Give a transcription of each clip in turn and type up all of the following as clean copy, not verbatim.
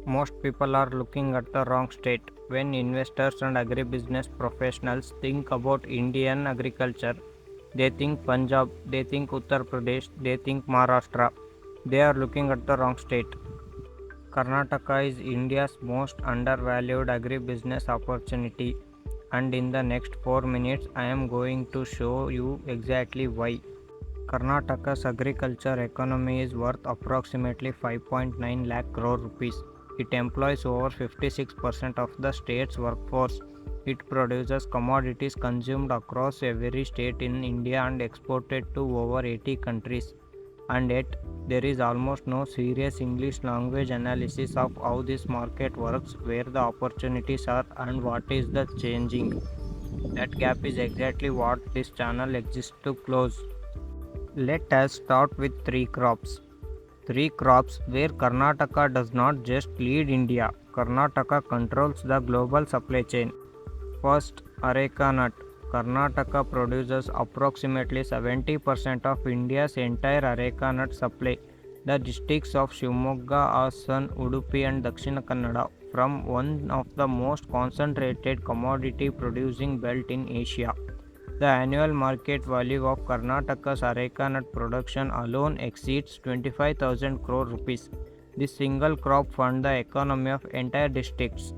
Most people are looking at the wrong state. When investors and agribusiness professionals think about Indian agriculture, they think Punjab, they think Uttar Pradesh, they think Maharashtra. They are looking at the wrong state. Karnataka is India's most undervalued agribusiness opportunity, and in the next 4 minutes, I am going to show you exactly why. Karnataka's agriculture economy is worth approximately 5.9 lakh crore rupees. It employs over 56% of the state's workforce. It produces commodities consumed across every state in India and exported to over 80 countries. And yet, there is almost no serious English language analysis of how this market works, where the opportunities are, and what is the changing. That gap is exactly what this channel exists to close. Let us start with three crops. Three crops where Karnataka does not just lead India, Karnataka controls the global supply chain. First, Areca Nut. Karnataka produces approximately 70% of India's entire Areca Nut supply. The districts of Shivamogga, Hassan, Udupi and Dakshina Kannada form one of the most concentrated commodity producing belt in Asia. The annual market value of Karnataka's Areca nut production alone exceeds 25,000 crore rupees. This single crop funds the economy of entire districts.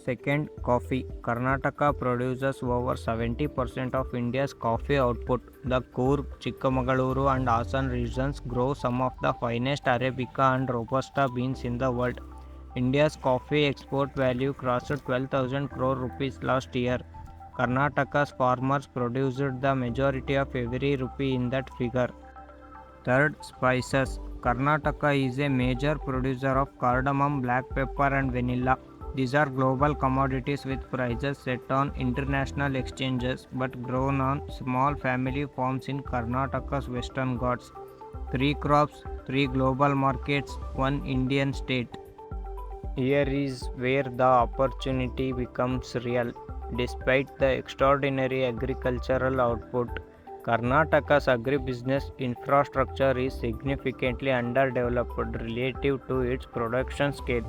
Second, coffee. Karnataka produces over 70% of India's coffee output. The Coorg, Chikmagaluru and Hassan regions grow some of the finest Arabica and Robusta beans in the world. India's coffee export value crossed 12,000 crore rupees last year. Karnataka's farmers produced the majority of every rupee in that figure. Third, spices. Karnataka is a major producer of cardamom, black pepper, and vanilla. These are global commodities with prices set on international exchanges but grown on small family farms in Karnataka's western Ghats. Three crops, three global markets, one Indian state. Here is where the opportunity becomes real. Despite the extraordinary agricultural output, Karnataka's agribusiness infrastructure is significantly underdeveloped relative to its production scale.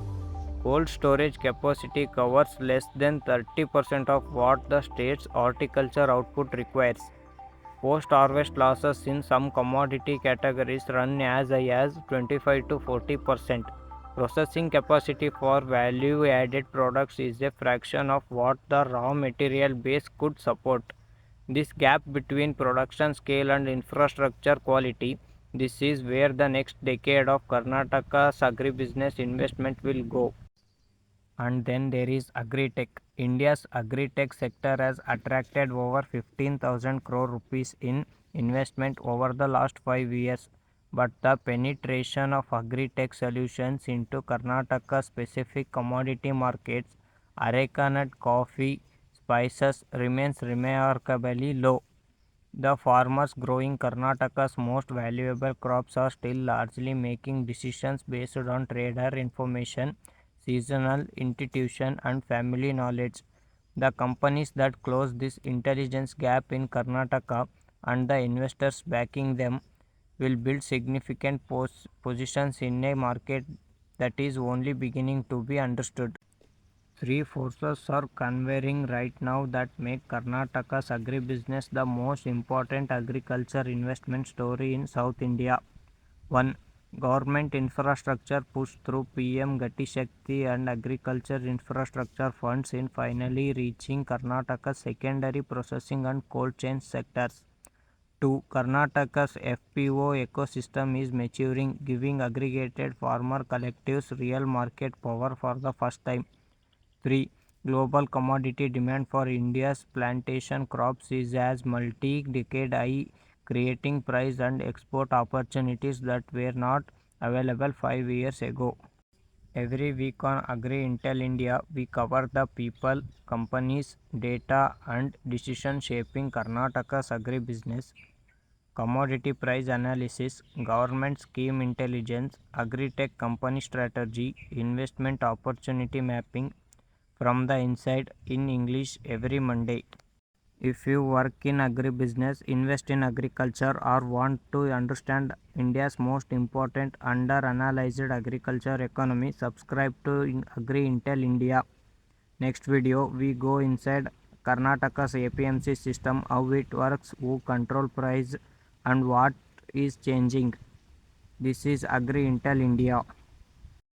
Cold storage capacity covers less than 30% of what the state's horticulture output requires. Post-harvest losses in some commodity categories run as high as 25 to 40%. Processing capacity for value-added products is a fraction of what the raw material base could support. This gap between production scale and infrastructure quality, this is where the next decade of Karnataka's agribusiness investment will go. And then there is Agritech. India's Agritech sector has attracted over 15,000 crore rupees in investment over the last 5 years. But the penetration of Agritech solutions into Karnataka specific commodity markets, Areca nut, coffee, spices remains remarkably low. The farmers growing Karnataka's most valuable crops are still largely making decisions based on trader information, seasonal intuition, and family knowledge. The companies that close this intelligence gap in Karnataka and the investors backing them will build significant positions in a market that is only beginning to be understood. Three forces are converging right now that make Karnataka's agribusiness the most important agriculture investment story in South India. 1. Government infrastructure push through PM Gati Shakti and agriculture infrastructure funds in finally reaching Karnataka's secondary processing and cold chain sectors. 2. Karnataka's FPO ecosystem is maturing, giving aggregated farmer collectives real market power for the first time. 3. Global commodity demand for India's plantation crops is as multi-decade high, creating price and export opportunities that were not available 5 years ago. Every week on Agri Intel India, we cover the people, companies, data, and decision shaping Karnataka's agribusiness, commodity price analysis, government scheme intelligence, agri-tech company strategy, investment opportunity mapping from the inside in English every Monday. If you work in agribusiness, invest in agriculture, or want to understand India's most important under-analyzed agriculture economy, subscribe to Agri Intel India. Next video, we go inside Karnataka's APMC system, how it works, who control price, and what is changing. This is Agri Intel India.